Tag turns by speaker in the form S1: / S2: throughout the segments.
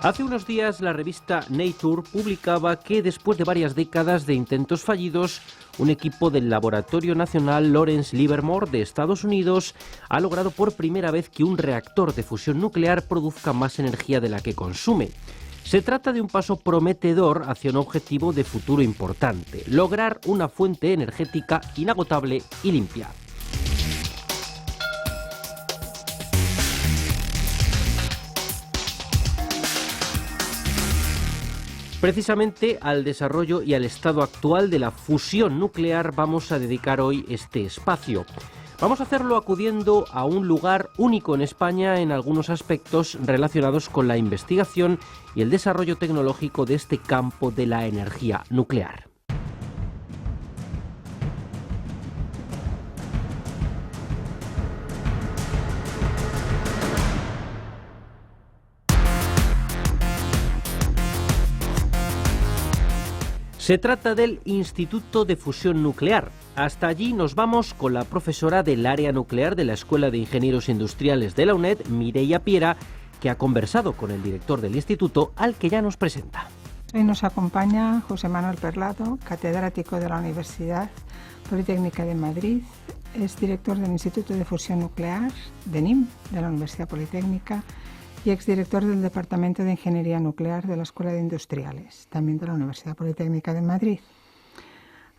S1: Hace unos días la revista Nature publicaba que después de varias décadas de intentos fallidos, un equipo del Laboratorio Nacional Lawrence Livermore de Estados Unidos ha logrado por primera vez que un reactor de fusión nuclear produzca más energía de la que consume. Se trata de un paso prometedor hacia un objetivo de futuro importante: lograr una fuente energética inagotable y limpia. Precisamente al desarrollo y al estado actual de la fusión nuclear vamos a dedicar hoy este espacio. Vamos a hacerlo acudiendo a un lugar único en España en algunos aspectos relacionados con la investigación y el desarrollo tecnológico de este campo de la energía nuclear. Se trata del Instituto de Fusión Nuclear. Hasta allí nos vamos con la profesora del área nuclear de la Escuela de Ingenieros Industriales de la UNED, Mireia Piera, que ha conversado con el director del instituto, al que ya nos presenta.
S2: Hoy nos acompaña José Manuel Perlado, catedrático de la Universidad Politécnica de Madrid, es director del Instituto de Fusión Nuclear de NIM, de la Universidad Politécnica, y exdirector del Departamento de Ingeniería Nuclear de la Escuela de Industriales, también de la Universidad Politécnica de Madrid.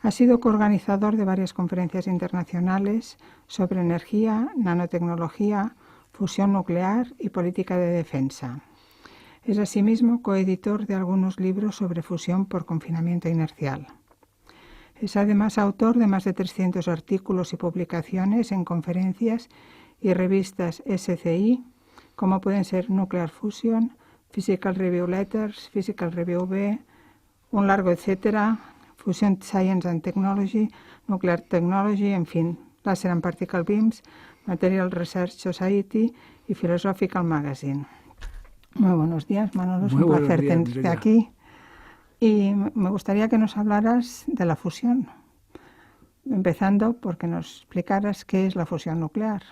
S2: Ha sido coorganizador de varias conferencias internacionales sobre energía, nanotecnología, fusión nuclear y política de defensa. Es asimismo coeditor de algunos libros sobre fusión por confinamiento inercial. Es además autor de más de 300 artículos y publicaciones en conferencias y revistas SCI, como pueden ser Nuclear Fusion, Physical Review Letters, Physical Review B, un largo etcétera, Fusion Science and Technology, Nuclear Technology, en fin, Laser and Particle Beams, Material Research Society y Philosophical Magazine. Muy buenos días, Manolo, es un placer tenerte aquí. Y me gustaría que nos hablaras de la fusión, empezando porque nos explicaras qué es la fusión nuclear.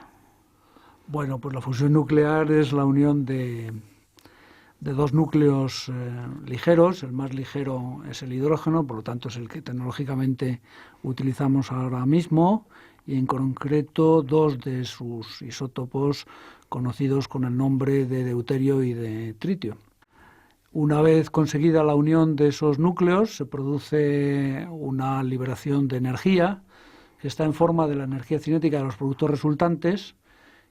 S3: Bueno, pues la fusión nuclear es la unión de dos núcleos ligeros. El más ligero es el hidrógeno, por lo tanto es el que tecnológicamente utilizamos ahora mismo, y en concreto dos de sus isótopos conocidos con el nombre de deuterio y de tritio. Una vez conseguida la unión de esos núcleos, se produce una liberación de energía que está en forma de la energía cinética de los productos resultantes,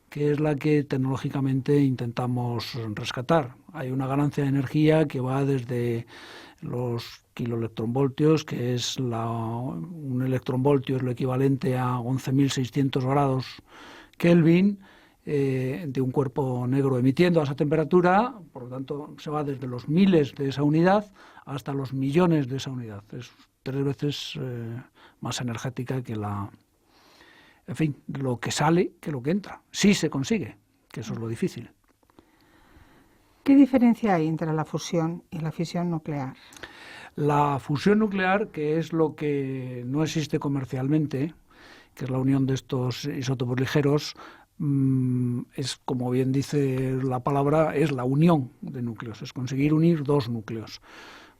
S3: que es la que tecnológicamente intentamos rescatar. Hay una ganancia de energía que va desde los kiloelectronvoltios, que es un electronvoltio es lo equivalente a 11.600 grados Kelvin, de un cuerpo negro emitiendo a esa temperatura. Por lo tanto, se va desde los miles de esa unidad hasta los millones de esa unidad. Es 3 veces más energética que lo que sale que lo que entra. Sí se consigue, que eso es lo difícil.
S2: ¿Qué diferencia hay entre la fusión y la fisión nuclear?
S3: La fusión nuclear, que es lo que no existe comercialmente, que es la unión de estos isótopos ligeros, es, como bien dice la palabra, es la unión de núcleos, es conseguir unir dos núcleos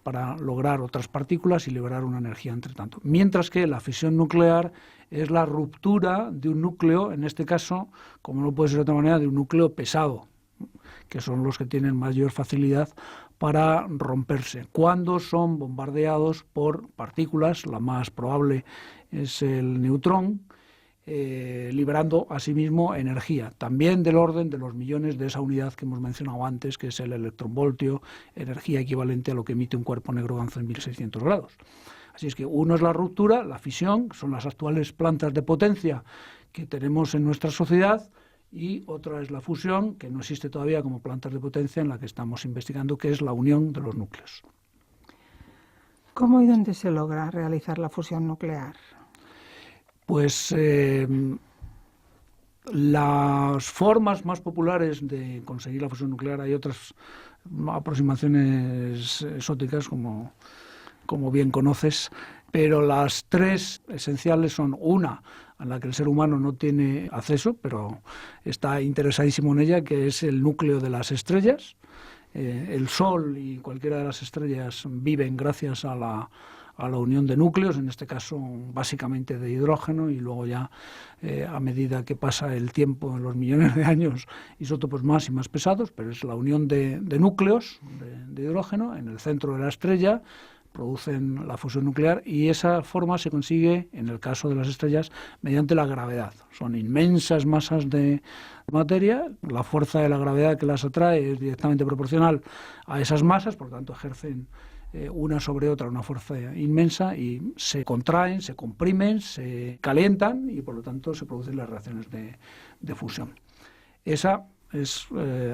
S3: para lograr otras partículas y liberar una energía entre tanto. Mientras que la fisión nuclear es la ruptura de un núcleo, en este caso, como no puede ser de otra manera, de un núcleo pesado, que son los que tienen mayor facilidad para romperse, cuando son bombardeados por partículas. La más probable es el neutrón, liberando asimismo energía, también del orden de los millones de esa unidad que hemos mencionado antes, que es el electronvoltio, energía equivalente a lo que emite un cuerpo negro a 11.600 grados. Así es que uno es la ruptura, la fisión, que son las actuales plantas de potencia que tenemos en nuestra sociedad, y otra es la fusión, que no existe todavía como plantas de potencia, en la que estamos investigando, que es la unión de los núcleos.
S2: ¿Cómo y dónde se logra realizar la fusión nuclear?
S3: Pues las formas más populares de conseguir la fusión nuclear, hay otras aproximaciones exóticas, como bien conoces, Pero las tres esenciales son una, a la que el ser humano no tiene acceso, pero está interesadísimo en ella, que es el núcleo de las estrellas. El Sol y cualquiera de las estrellas viven gracias a la unión de núcleos, en este caso básicamente de hidrógeno, y luego ya a medida que pasa el tiempo, en los millones de años, isótopos más y más pesados, pero es la unión de núcleos de hidrógeno en el centro de la estrella, producen la fusión nuclear, y esa forma se consigue, en el caso de las estrellas, mediante la gravedad. Son inmensas masas de materia, la fuerza de la gravedad que las atrae es directamente proporcional a esas masas, por lo tanto ejercen una sobre otra una fuerza inmensa y se contraen, se comprimen, se calientan y por lo tanto se producen las reacciones de fusión. Esa es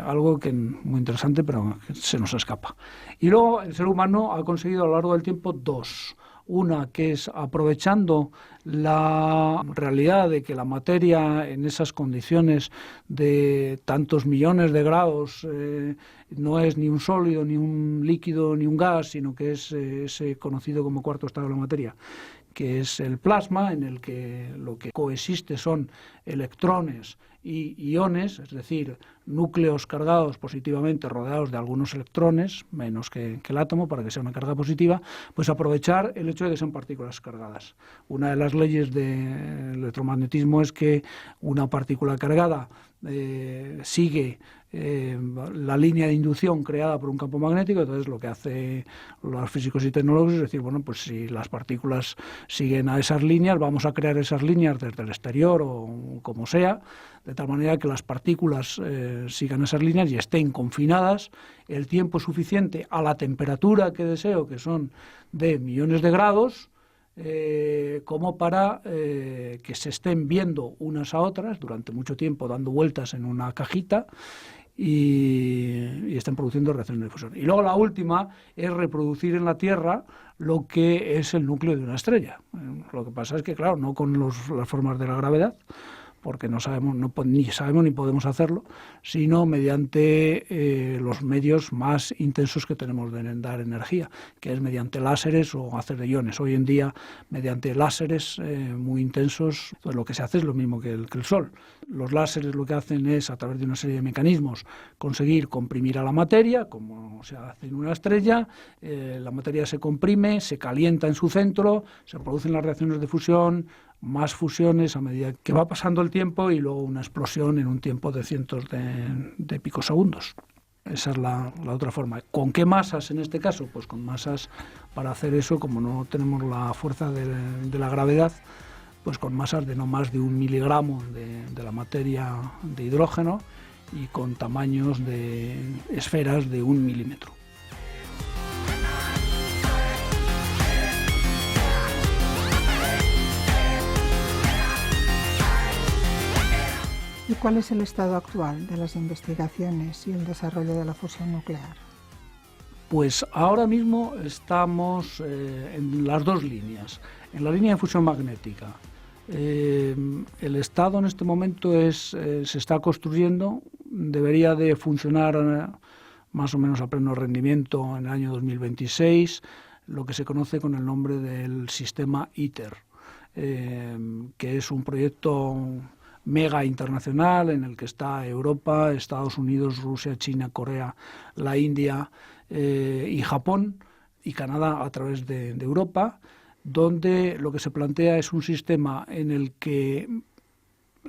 S3: algo que muy interesante, pero que se nos escapa. Y luego el ser humano ha conseguido a lo largo del tiempo dos. Una que es aprovechando la realidad de que la materia en esas condiciones de tantos millones de grados no es ni un sólido, ni un líquido, ni un gas, sino que es ese conocido como cuarto estado de la materia, que es el plasma, en el que lo que coexiste son electrones y iones, es decir, núcleos cargados positivamente rodeados de algunos electrones, menos que el átomo, para que sea una carga positiva, pues aprovechar el hecho de que son partículas cargadas. Una de las leyes del electromagnetismo es que una partícula cargada sigue la línea de inducción creada por un campo magnético. Entonces lo que hacen los físicos y tecnólogos es decir, bueno, pues si las partículas siguen a esas líneas, vamos a crear esas líneas desde el exterior o como sea, de tal manera que las partículas sigan esas líneas y estén confinadas el tiempo suficiente a la temperatura que deseo, que son de millones de grados, como para que se estén viendo unas a otras durante mucho tiempo, dando vueltas en una cajita y estén produciendo reacciones de fusión. Y luego la última es reproducir en la Tierra lo que es el núcleo de una estrella. Lo que pasa es que, claro, no con las formas de la gravedad, porque no sabemos ni podemos hacerlo, sino mediante los medios más intensos que tenemos de dar energía, que es mediante láseres o hacer de iones. Hoy en día, mediante láseres muy intensos, pues lo que se hace es lo mismo que el Sol. Los láseres lo que hacen es, a través de una serie de mecanismos, conseguir comprimir a la materia, como se hace en una estrella. La materia se comprime, se calienta en su centro, se producen las reacciones de fusión, más fusiones a medida que va pasando el tiempo y luego una explosión en un tiempo de cientos de picosegundos. Esa es la otra forma. ¿Con qué masas en este caso? Pues con masas, para hacer eso, como no tenemos la fuerza de la gravedad, pues con masas de no más de 1 miligramo de la materia de hidrógeno y con tamaños de esferas de 1 milímetro.
S2: ¿Y cuál es el estado actual de las investigaciones y el desarrollo de la fusión nuclear?
S3: Pues ahora mismo estamos en las dos líneas. En la línea de fusión magnética, el estado en este momento se está construyendo, debería de funcionar más o menos a pleno rendimiento en el año 2026, lo que se conoce con el nombre del sistema ITER, que es un proyecto mega internacional en el que está Europa, Estados Unidos, Rusia, China, Corea, la India y Japón y Canadá a través de Europa, donde lo que se plantea es un sistema en el que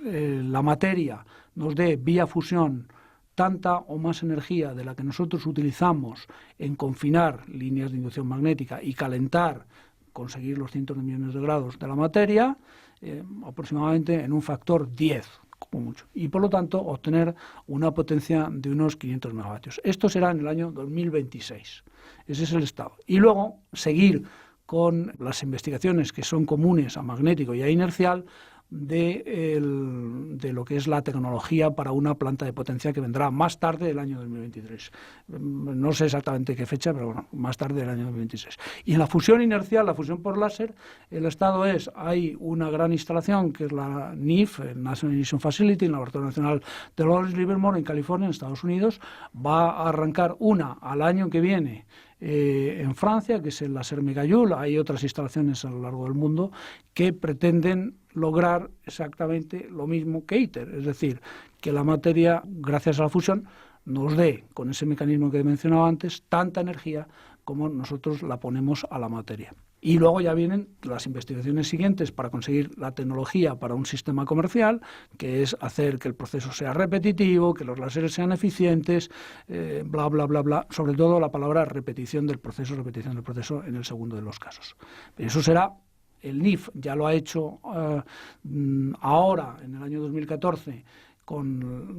S3: la materia nos dé vía fusión tanta o más energía de la que nosotros utilizamos en confinar líneas de inducción magnética y calentar, conseguir los cientos de millones de grados de la materia, aproximadamente en un factor 10, como mucho, y por lo tanto obtener una potencia de unos 500 megavatios. Esto será en el año 2026. Ese es el estado. Y luego seguir con las investigaciones que son comunes a magnético y a inercial de lo que es la tecnología para una planta de potencia que vendrá más tarde del año 2023. No sé exactamente qué fecha, pero bueno, más tarde del año 2026. Y en la fusión inercial, la fusión por láser, el estado hay una gran instalación que es la NIF, el National Ignition Facility, el Laboratorio Nacional de Lawrence Livermore en California, en Estados Unidos. Va a arrancar una al año que viene en Francia, que es el láser Megajoule. Hay otras instalaciones a lo largo del mundo que pretenden lograr exactamente lo mismo que ITER, es decir, que la materia, gracias a la fusión, nos dé, con ese mecanismo que he mencionado antes, tanta energía como nosotros la ponemos a la materia. Y luego ya vienen las investigaciones siguientes para conseguir la tecnología para un sistema comercial, que es hacer que el proceso sea repetitivo, que los láseres sean eficientes, bla, bla, bla, bla. Sobre todo la palabra repetición del proceso en el segundo de los casos. Eso será, el NIF ya lo ha hecho ahora, en el año 2014,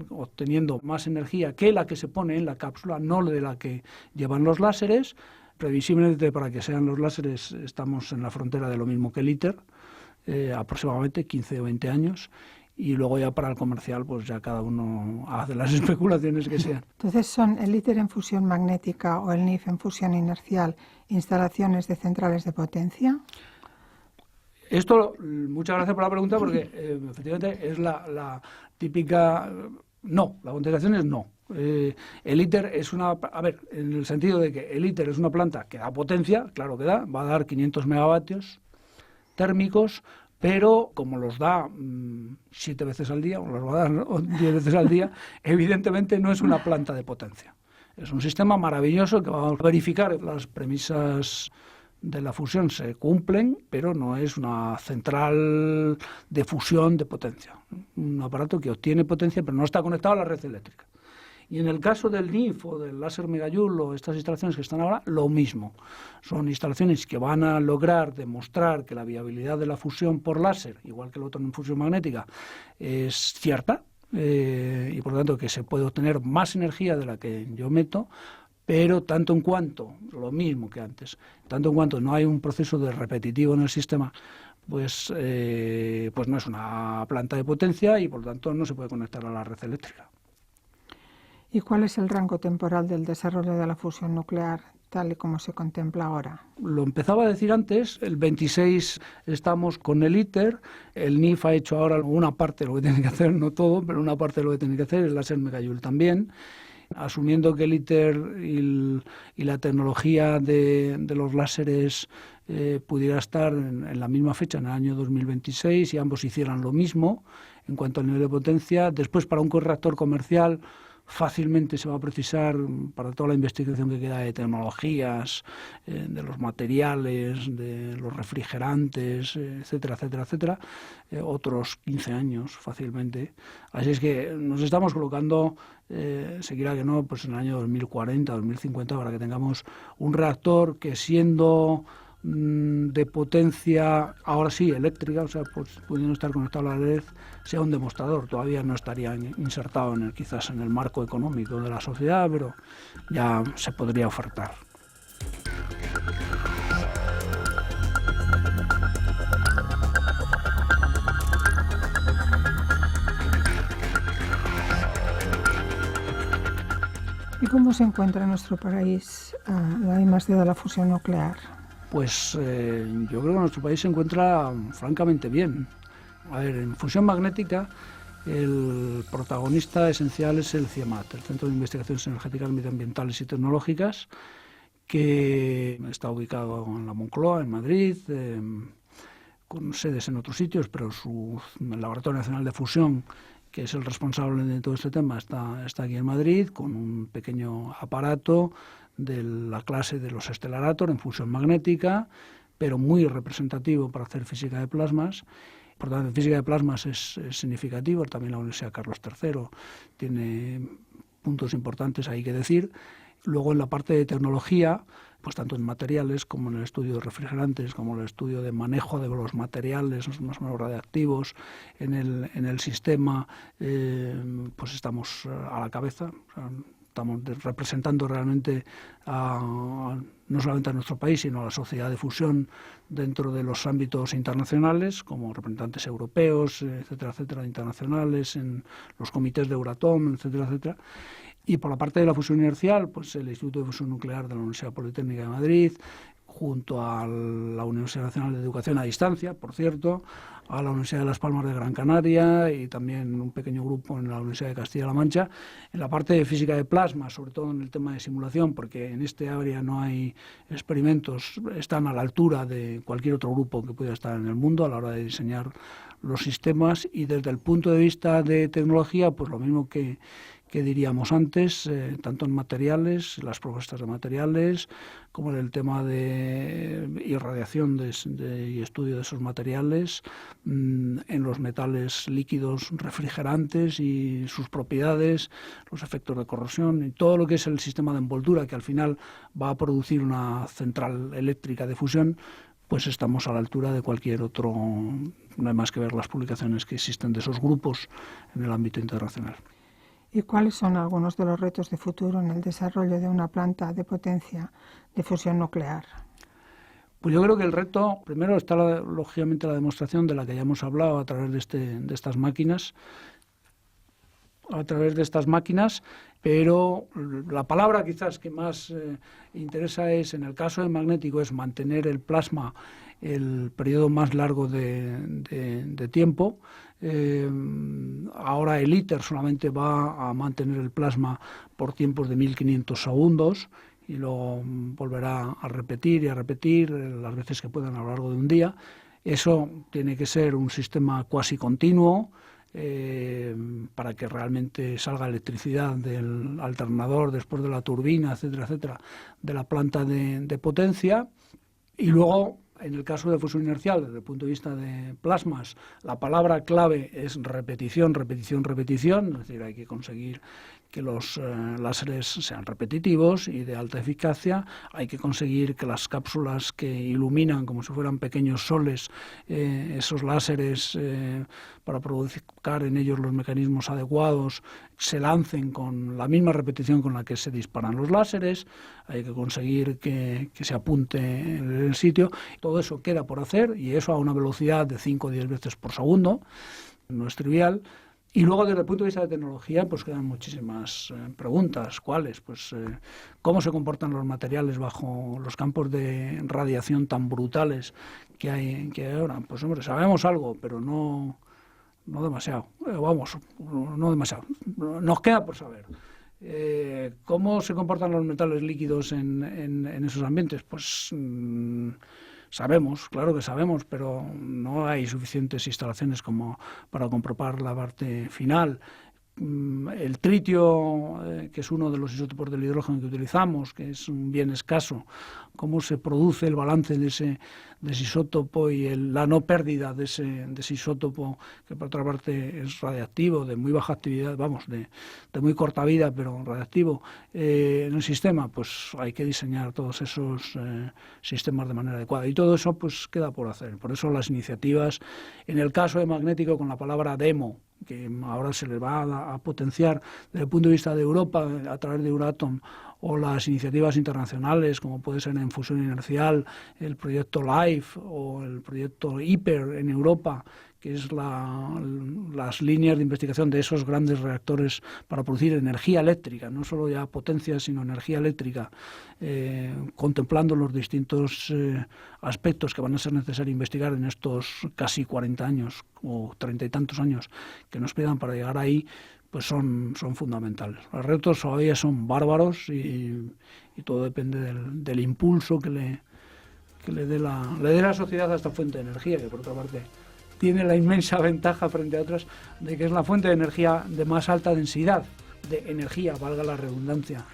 S3: obteniendo más energía que la que se pone en la cápsula, no de la que llevan los láseres. Previsiblemente, para que sean los láseres, estamos en la frontera de lo mismo que el ITER, aproximadamente 15 o 20 años, y luego ya para el comercial, pues ya cada uno hace las especulaciones que sean.
S2: Entonces, ¿son el ITER en fusión magnética o el NIF en fusión inercial instalaciones de centrales de potencia?
S3: Esto, muchas gracias por la pregunta, porque efectivamente es la típica... No, la contestación es no. El ITER es una... A ver, en el sentido de que el ITER es una planta que da potencia, claro que da, va a dar 500 megavatios térmicos, pero como los da 7 veces al día, o los va a dar 10 veces al día, evidentemente no es una planta de potencia. Es un sistema maravilloso que va a verificar las premisas de la fusión se cumplen, pero no es una central de fusión de potencia. Un aparato que obtiene potencia, pero no está conectado a la red eléctrica. Y en el caso del NIF o del láser Megajoule o estas instalaciones que están ahora, lo mismo. Son instalaciones que van a lograr demostrar que la viabilidad de la fusión por láser, igual que el otro en fusión magnética, es cierta, y por lo tanto que se puede obtener más energía de la que yo meto, pero tanto en cuanto, lo mismo que antes, tanto en cuanto no hay un proceso de repetitivo en el sistema, pues no es una planta de potencia y por lo tanto no se puede conectar a la red eléctrica.
S2: ¿Y cuál es el rango temporal del desarrollo de la fusión nuclear tal y como se contempla ahora?
S3: Lo empezaba a decir antes, el 26 estamos con el ITER, el NIF ha hecho ahora una parte de lo que tiene que hacer, no todo, pero una parte de lo que tiene que hacer, el láser Megajoule también. Asumiendo que el ITER y la tecnología de los láseres pudiera estar en la misma fecha, en el año 2026, y ambos hicieran lo mismo en cuanto al nivel de potencia, después para un correactor comercial fácilmente se va a precisar, para toda la investigación que queda de tecnologías, de los materiales, de los refrigerantes, etcétera, etcétera, etcétera, otros 15 años fácilmente. Así es que nos estamos colocando, seguirá que no, pues en el año 2040, 2050, para que tengamos un reactor que, siendo de potencia, ahora sí, eléctrica, o sea, pues pudiendo estar conectado a la red, sea un demostrador. Todavía no estaría insertado quizás en el marco económico de la sociedad, pero ya se podría ofertar.
S2: ¿Y cómo se encuentra en nuestro país la I+D de la fusión nuclear?
S3: Pues yo creo que nuestro país se encuentra francamente bien. A ver, en fusión magnética el protagonista esencial es el CIEMAT, el Centro de Investigaciones Energéticas, Medioambientales y Tecnológicas, que está ubicado en la Moncloa, en Madrid, con sedes en otros sitios, pero el Laboratorio Nacional de Fusión, que es el responsable de todo este tema, está aquí en Madrid, con un pequeño aparato de la clase de los Stellarator en fusión magnética, pero muy representativo para hacer física de plasmas. Por tanto, en física de plasmas es significativo. También la Universidad Carlos III tiene puntos importantes ahí que decir. Luego, en la parte de tecnología, pues tanto en materiales como en el estudio de refrigerantes, como en el estudio de manejo de los materiales más o menos radiactivos en el sistema, pues estamos a la cabeza. O sea, estamos representando realmente no solamente a nuestro país, sino a la sociedad de fusión dentro de los ámbitos internacionales, como representantes europeos, etcétera, etcétera, internacionales, en los comités de Euratom, etcétera, etcétera. Y por la parte de la fusión inercial, pues el Instituto de Fusión Nuclear de la Universidad Politécnica de Madrid, junto a la Universidad Nacional de Educación a Distancia, por cierto, a la Universidad de Las Palmas de Gran Canaria y también un pequeño grupo en la Universidad de Castilla-La Mancha, en la parte de física de plasma, sobre todo en el tema de simulación, porque en este área no hay experimentos, están a la altura de cualquier otro grupo que pueda estar en el mundo a la hora de diseñar los sistemas, y desde el punto de vista de tecnología, pues lo mismo que diríamos antes, tanto en materiales, las propuestas de materiales, como en el tema de irradiación y estudio de esos materiales, en los metales líquidos refrigerantes y sus propiedades, los efectos de corrosión y todo lo que es el sistema de envoltura, que al final va a producir una central eléctrica de fusión, pues estamos a la altura de cualquier otro. No hay más que ver las publicaciones que existen de esos grupos en el ámbito internacional.
S2: ¿Y cuáles son algunos de los retos de futuro en el desarrollo de una planta de potencia de fusión nuclear?
S3: Pues yo creo que el reto, primero está lógicamente la demostración de la que ya hemos hablado a través de estas máquinas, pero la palabra quizás que más interesa es, en el caso del magnético, es mantener el plasma el periodo más largo de tiempo. Ahora el ITER solamente va a mantener el plasma por tiempos de 1500 segundos y lo volverá a repetir las veces que puedan a lo largo de un día. Eso tiene que ser un sistema cuasi continuo para que realmente salga electricidad del alternador después de la turbina, etcétera, etcétera, de la planta de potencia. Y luego, en el caso de fusión inercial, desde el punto de vista de plasmas, la palabra clave es repetición, repetición, repetición. Es decir, hay que conseguir que los láseres sean repetitivos y de alta eficacia. Hay que conseguir que las cápsulas que iluminan como si fueran pequeños soles esos láseres para provocar en ellos los mecanismos adecuados se lancen con la misma repetición con la que se disparan los láseres. Hay que conseguir que se apunte en el sitio. Todo eso queda por hacer, y eso a una velocidad de 5 o 10 veces por segundo. No es trivial. Y luego, desde el punto de vista de tecnología, pues quedan muchísimas preguntas. ¿Cuáles? Pues cómo se comportan los materiales bajo los campos de radiación tan brutales que hay ahora. Pues hombre, sabemos algo, pero no demasiado. No demasiado. Nos queda por saber. ¿Cómo se comportan los metales líquidos en esos ambientes? Pues sabemos, claro que sabemos, pero no hay suficientes instalaciones como para comprobar la parte final. El tritio, que es uno de los isótopos del hidrógeno que utilizamos, que es un bien escaso, cómo se produce el balance de ese isótopo y la no pérdida de ese isótopo, que por otra parte es radiactivo, de muy baja actividad, de muy corta vida, pero radiactivo, en el sistema, pues hay que diseñar todos esos sistemas de manera adecuada. Y todo eso pues queda por hacer. Por eso las iniciativas, en el caso de magnético, con la palabra demo, que ahora se le va a potenciar desde el punto de vista de Europa a través de Euratom, o las iniciativas internacionales como puede ser en fusión inercial el proyecto LIFE o el proyecto IPER en Europa, que es las líneas de investigación de esos grandes reactores para producir energía eléctrica, no solo ya potencia, sino energía eléctrica, contemplando los distintos aspectos que van a ser necesarios investigar en estos casi 40 años o 30 y tantos años que nos quedan para llegar ahí, pues son fundamentales. Los retos todavía son bárbaros y todo depende del impulso que le dé la sociedad a esta fuente de energía, que por otra parte tiene la inmensa ventaja frente a otras de que es la fuente de energía de más alta densidad de energía, valga la redundancia,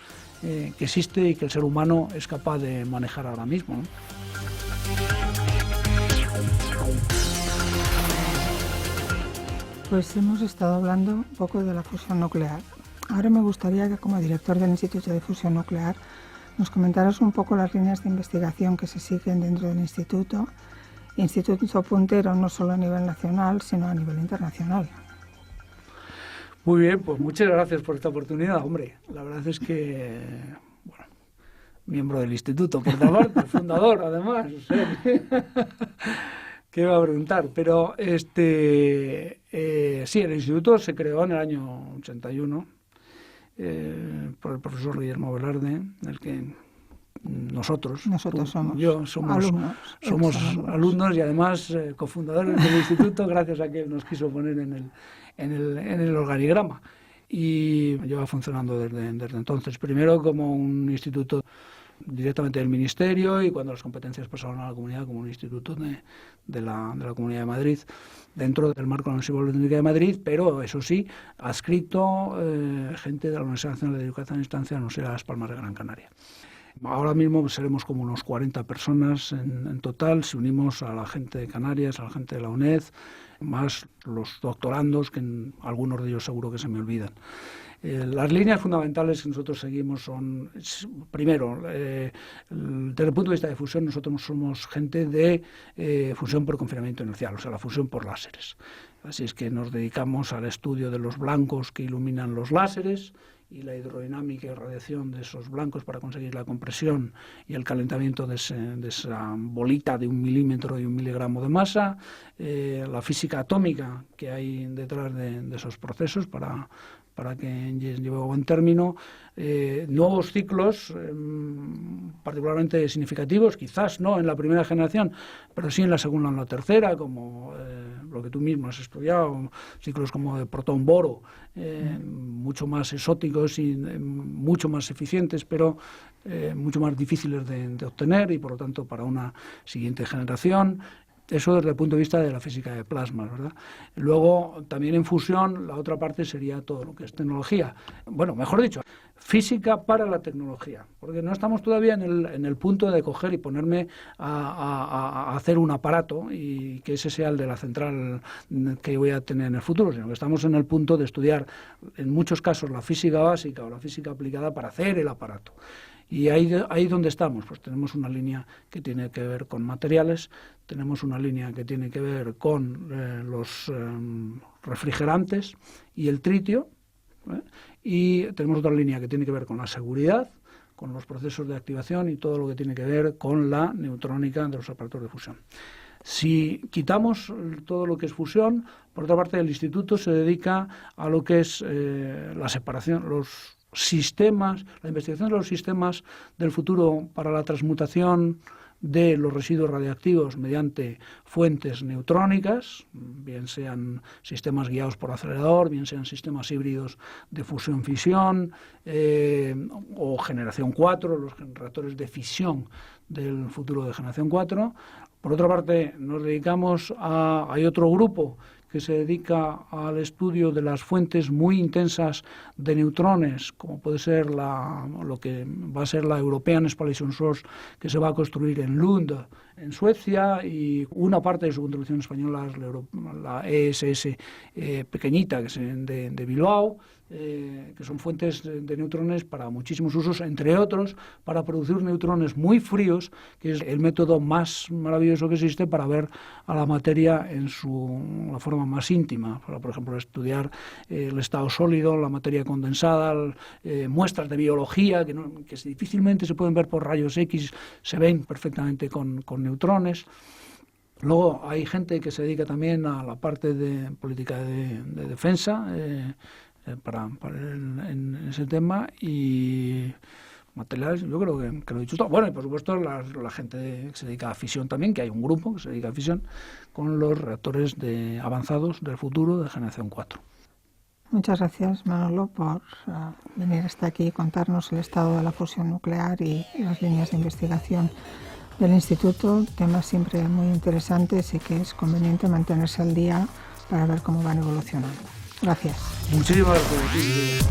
S3: que existe y que el ser humano es capaz de manejar ahora mismo, ¿no?
S2: Pues hemos estado hablando un poco de la fusión nuclear. Ahora me gustaría que, como director del Instituto de Fusión Nuclear, nos comentaras un poco las líneas de investigación que se siguen dentro del instituto puntero no solo a nivel nacional, sino a nivel internacional.
S3: Muy bien, pues muchas gracias por esta oportunidad, hombre. La verdad es que, bueno, miembro del instituto, por otra parte, fundador, además. O sea, ¿qué iba a preguntar? Pero sí, el instituto se creó en el año 81 por el profesor Guillermo Velarde, el que nosotros somos alumnos y además cofundadores del instituto, gracias a que él nos quiso poner en el organigrama. Y lleva funcionando desde entonces, primero como un instituto directamente del Ministerio y cuando las competencias pasaron a la comunidad como un instituto de la Comunidad de Madrid, dentro del marco de la Universidad Politécnica de Madrid, pero eso sí, adscrito gente de la Universidad Nacional de Educación a Distancia, no sé, a Las Palmas de Gran Canaria. Ahora mismo seremos como unos 40 personas en total, si unimos a la gente de Canarias, a la gente de la UNED, más los doctorandos, que algunos de ellos seguro que se me olvidan. Las líneas fundamentales que nosotros seguimos son, primero, desde el punto de vista de fusión, nosotros somos gente de fusión por confinamiento inercial, o sea, la fusión por láseres. Así es que nos dedicamos al estudio de los blancos que iluminan los láseres y la hidrodinámica y radiación de esos blancos para conseguir la compresión y el calentamiento de esa bolita de 1 milímetro y 1 miligramo de masa, la física atómica que hay detrás de esos procesos para que lleve a buen término, nuevos ciclos particularmente significativos, quizás no en la primera generación, pero sí en la segunda o en la tercera, como lo que tú mismo has estudiado, ciclos como de protón-boro, mucho más exóticos y mucho más eficientes, pero mucho más difíciles de obtener y por lo tanto para una siguiente generación. Eso desde el punto de vista de la física de plasmas, ¿verdad? Luego, también en fusión, la otra parte sería todo lo que es tecnología. Bueno, mejor dicho, física para la tecnología, porque no estamos todavía en el punto de coger y ponerme a hacer un aparato y que ese sea el de la central que voy a tener en el futuro, sino que estamos en el punto de estudiar, en muchos casos, la física básica o la física aplicada para hacer el aparato. Y ahí donde estamos, pues tenemos una línea que tiene que ver con materiales, tenemos una línea que tiene que ver con los refrigerantes y el tritio, y tenemos otra línea que tiene que ver con la seguridad, con los procesos de activación y todo lo que tiene que ver con la neutrónica de los aparatos de fusión. Si quitamos todo lo que es fusión, por otra parte el instituto se dedica a lo que es la separación, los sistemas, la investigación de los sistemas del futuro para la transmutación de los residuos radiactivos mediante fuentes neutrónicas, bien sean sistemas guiados por acelerador, bien sean sistemas híbridos de fusión-fisión o generación 4, los generadores de fisión del futuro de generación 4. Por otra parte, nos dedicamos hay otro grupo que se dedica al estudio de las fuentes muy intensas de neutrones, como puede ser lo que va a ser la European Spallation Source, que se va a construir en Lund, en Suecia, y una parte de su contribución española es la ESS pequeñita, que es de Bilbao, que son fuentes de neutrones para muchísimos usos, entre otros para producir neutrones muy fríos, que es el método más maravilloso que existe para ver a la materia en la forma más íntima, para, por ejemplo, estudiar el estado sólido, la materia condensada, muestras de biología que difícilmente se pueden ver por rayos X, se ven perfectamente con neutrones. Luego hay gente que se dedica también a la parte de política de defensa, en ese tema, y materiales, yo creo que lo he dicho todo. Bueno, y por supuesto la gente que se dedica a fisión también, que hay un grupo que se dedica a fisión con los reactores avanzados del futuro de generación 4.
S2: Muchas gracias, Manolo, por venir hasta aquí y contarnos el estado de la fusión nuclear y las líneas de investigación del instituto, temas siempre muy interesantes y que es conveniente mantenerse al día para ver cómo van evolucionando. Gracias.
S3: Muchísimas gracias.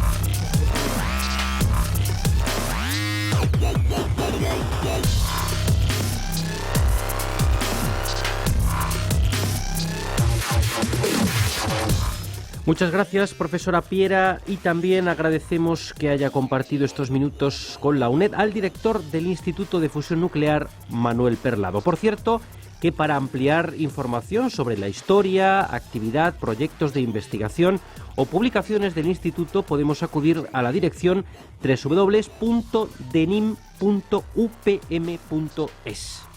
S1: Muchas gracias, profesora Piera, y también agradecemos que haya compartido estos minutos con la UNED al director del Instituto de Fusión Nuclear, Manuel Perlado. Por cierto, que para ampliar información sobre la historia, actividad, proyectos de investigación o publicaciones del Instituto podemos acudir a la dirección www.denim.upm.es.